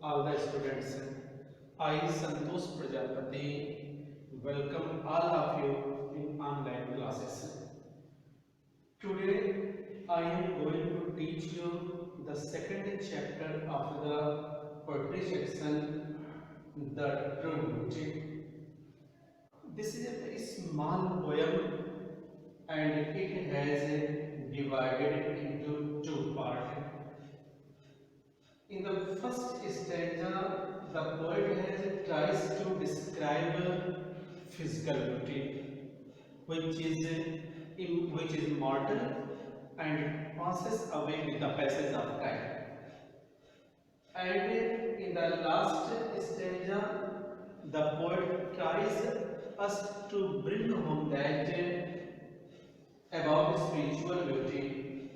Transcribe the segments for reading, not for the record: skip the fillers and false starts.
all the students. I, Santosh Prajapati, welcome all of you in online classes. Today, I am going to teach you the second chapter of the poetry section, The True Beauty. This is a very small poem and it has divided into two parts. In the first stanza, the poet has tries to describe physical beauty, which is mortal and passes away with the passage of time. And in the last stanza, the poet tries us to bring home that about spiritual beauty,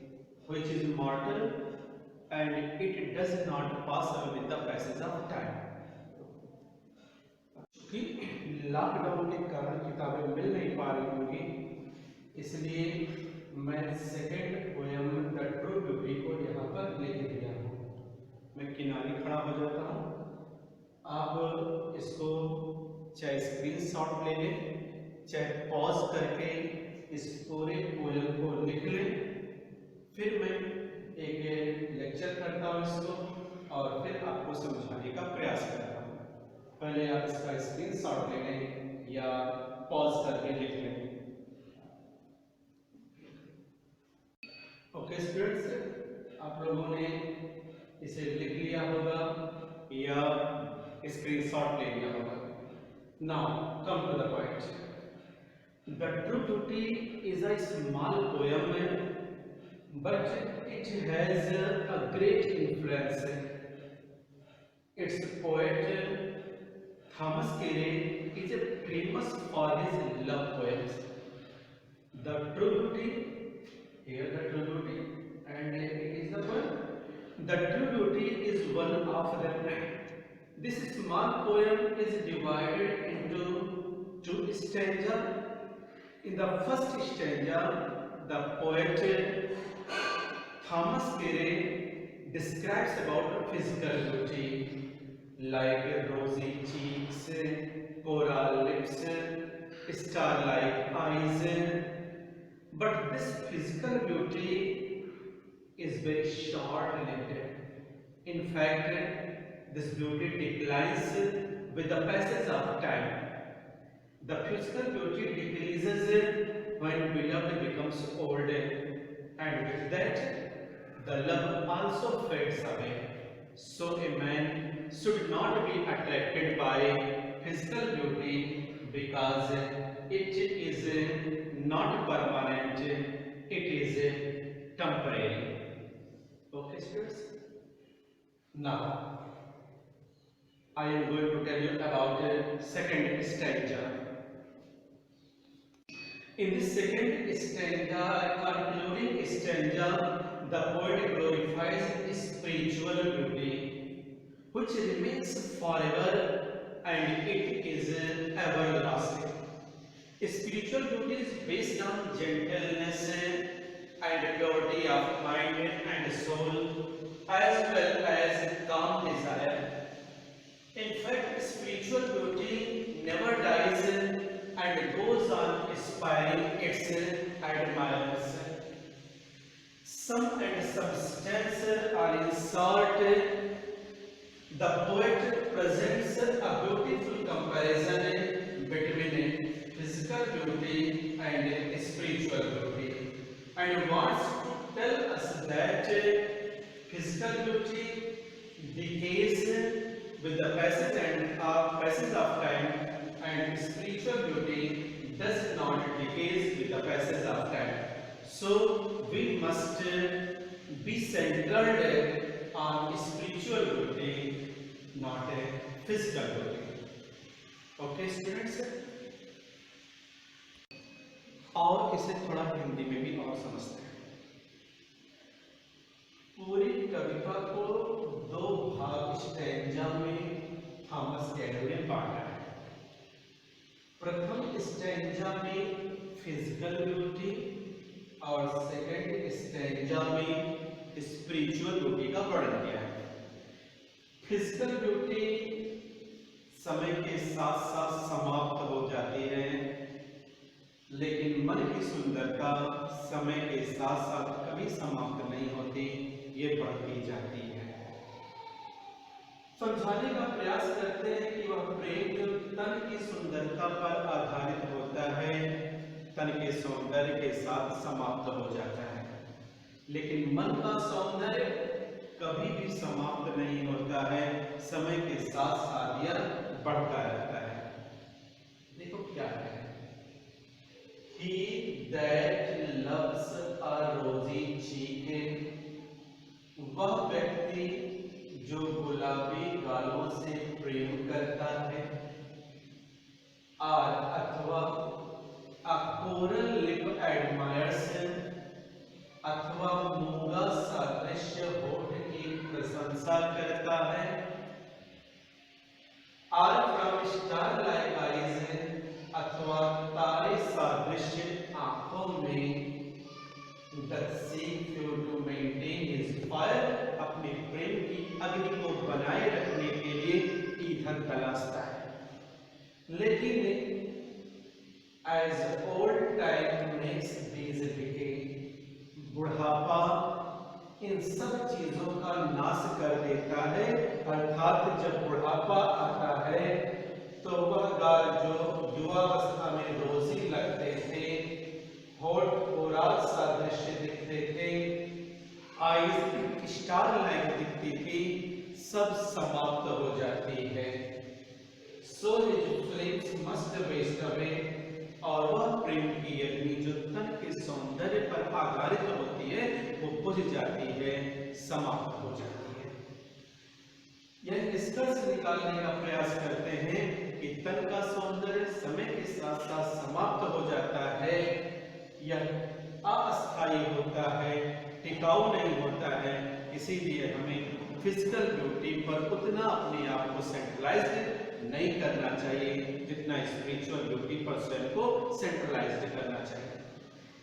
which is mortal and it does not pass away with the passage of time. क्योंकि lockdown के कारण किताबें मिल नहीं पा रही होंगी, इसलिए मैं second poem the true beauty को यहाँ पर लिख दिया हूँ। मैं किनारे खड़ा हो जाता हूँ, आप इसको चाहे स्क्रीनशॉट ले लें, चाहे पॉज करके इस पूरे पोयम को लिख लें, फिर मैं एक लेक्चर करता हूँ इसको और फिर आपको समझाने का प्रयास करता हूँ। पहले आप इसका स्क्रीनशॉट ले लें या पॉज करके लिख लें। ओके स्टूडेंट्स, आप लोगों ने इसे लिख लिया होगा या स्क्रीनशॉट ले लिया होगा। Now come to the point. The true beauty is a small poem but it has a great influence. Its poet Thomas Carey is famous for his love poems. The True Beauty, here the True Beauty, and it is the poem. The True Beauty is one of them. This small poem is divided into two stanzas. In the first stanza, the poet Thomas Carey describes about physical beauty like rosy cheeks, coral lips, star-like eyes. But this physical beauty is very short-lived. In fact, this beauty declines with the passage of time. The physical beauty decreases when beloved becomes old, and with that, the love also fades away. So a man should not be attracted by physical beauty because it is not permanent, it is temporary. Okay, students? Now, I am going to tell you about the second stanza. In this second stanza, concluding stanza, the poet glorifies spiritual beauty, which remains forever and it is everlasting. Spiritual beauty is based on gentleness and purity of mind and soul, as well as calm desire. In fact, spiritual beauty never dies and goes on inspiring its admirers. Sum and substance are in short. The poet presents a beautiful comparison between physical beauty and spiritual beauty, and wants to tell us that physical beauty decays with the passage of time, and spiritual beauty does not decay with the passage of time. So we must be centered on spiritual beauty, not physical beauty. Okay students, और इसे थोड़ा हिंदी में भी और समझते हैं। पूरी कविता को दो भाग स्टैंजा में थॉमस कैरी ने बांटा है। प्रथम स्टैंजा में फिजिकल ब्यूटी और सेकंड स्टैंजा में स्पिरिचुअल ब्यूटी का वर्णन किया है। फिजिकल ब्यूटी समय के साथ साथ समाप्त हो जाती है, लेकिन मन की सुंदरता समय के साथ साथ कभी समाप्त नहीं होती, ये बढ़ती जाती है। समझाने का प्रयास करते हैं कि वह प्रेम तन की सुंदरता पर आधारित होता है, तन के सौंदर्य के साथ समाप्त हो जाता है, लेकिन मन का सौंदर्य कभी भी समाप्त नहीं होता है, समय के साथ साथ यह बढ़ता रहता है। देखो क्या है, He that loves a rosy cheek, वह व्यक्ति जो गुलाबी गालों से प्रेम करता है, और अथवा a coral lip admires, अथवा मूंगा सादृश्य होठ की प्रशंसा करता है, और from star like eyes, अथवा तारे सादृश्य आंखों में doth seek to maintain his fire, अपने प्रेम की अग्नि को बनाए रखने के लिए ईंधन तलाशता है। लेकिन as old time makes these decay, बुढ़ापा इन सब चीजों का नाश कर देता है, अर्थात जब बुढ़ापा आता है तो वह गाल जो युवावस्था में रोजी लगते थे, होठ कोराल सादृश्य दिखते थे, आईज स्टार लाइक दिखती थी, सब समाप्त हो जाती है। So his flames must waste away, और वह प्रेम की अग्नि जो तन के सौंदर्य पर आधारित होती है वो बुझ जाती है, समाप्त हो जाती है। यह निष्कर्ष निकालने का प्रयास करते हैं कि तन का सौंदर्य समय के साथ साथ समाप्त हो जाता है, यह अस्थायी होता है, टिकाऊ नहीं होता है, इसीलिए हमें फिजिकल ब्यूटी पर उतना अपने आप को सेंट्रलाइज्ड नहीं करना चाहिए जितना स्पिरिचुअल ब्यूटी पर स्वयं को सेंट्रलाइज्ड करना चाहिए।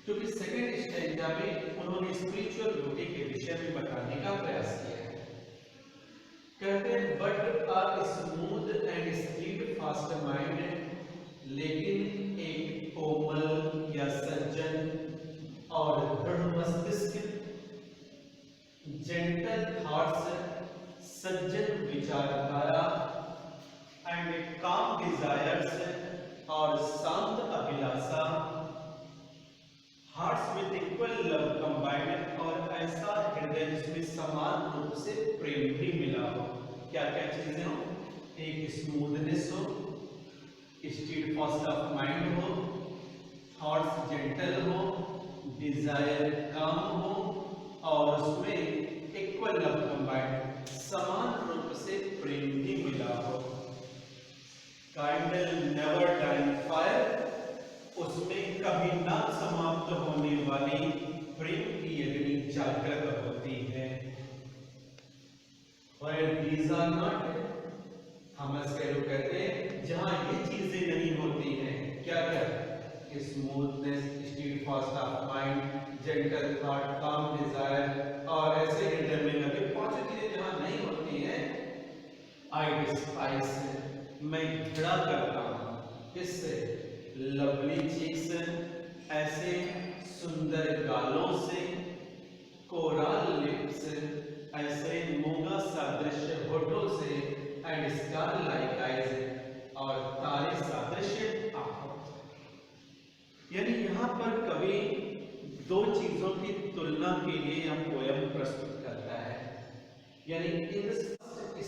क्योंकि सेकेंड स्टेंजा में उन्होंने स्पिरिचुअल ब्यूटी के विषय में बताने का प्रयास किया है। कहते हैं but a smooth and steadfast mind, लेकिन एक कोमल या सज्जन और दृढ़ मस्तिष्क, जेंटल थॉट्स, सज्जन विचारधारा, एंड काम डिजायर्स, और शांत अभिलाषा, hearts with equal love combined, और ऐसा हृदय जिसमें समान रूप से प्रेम भी मिला हो। क्या क्या चीजें हो, एक स्मूथनेस हो, स्टीडफास्ट ऑफ माइंड हो, थॉट्स जेंटल हो, डिजायर काम हो, और उसमें इक्वल लव कंबाइंड, समान रूप से प्रेम भी मिला हो। कैंडल नेवर डाइंग फायर, उसमें कभी ना समाप्त होने वाली प्रेम की अग्नि जागृत होती है। Where these are not, Thomas Carew कहते हैं जहां ये चीजें नहीं होती हैं, क्या क्या, smoothness, steadfast of mind, gentle thought, काम डिजायर, और ऐसे हृदय में लगे पांच चीजें जहां नहीं होती हैं, आई डिस्पाइस, मैं घृणा करता हूं, इससे लवली चीक्स, ऐसे सुंदर गालों से, कोराल लिप्स, ऐसे मूंगा सादृश्य होठों से, एंड स्टार लाइक आइज, और तारे सादृश्य आंखों। यानी यहाँ पर कवि दो चीजों की तुलना के लिए यह पोयम प्रस्तुत करता है। यानी in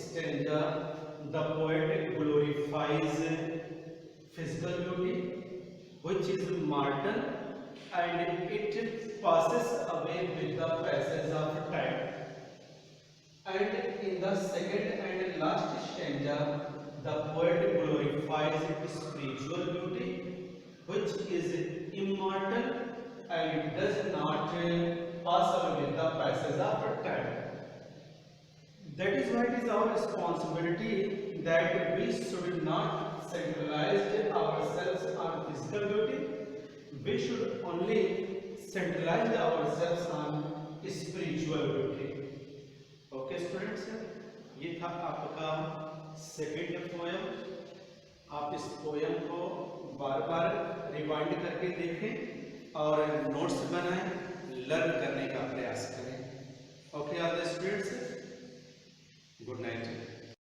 stanza the poet glorifies physical beauty which is mortal and it passes away with the passage of time, and in the second and last stanza the poet glorifies spiritual beauty which is immortal and does not pass away with the passage of time. That is why it is our responsibility that we should not centralize ourselves on physical beauty. We should only centralize ourselves on spiritual beauty. Okay, students? ये था आपका second poem. आप इस poem को बार बार rewind करके देखें और notes बनाएं, लर्न करने का प्रयास करें।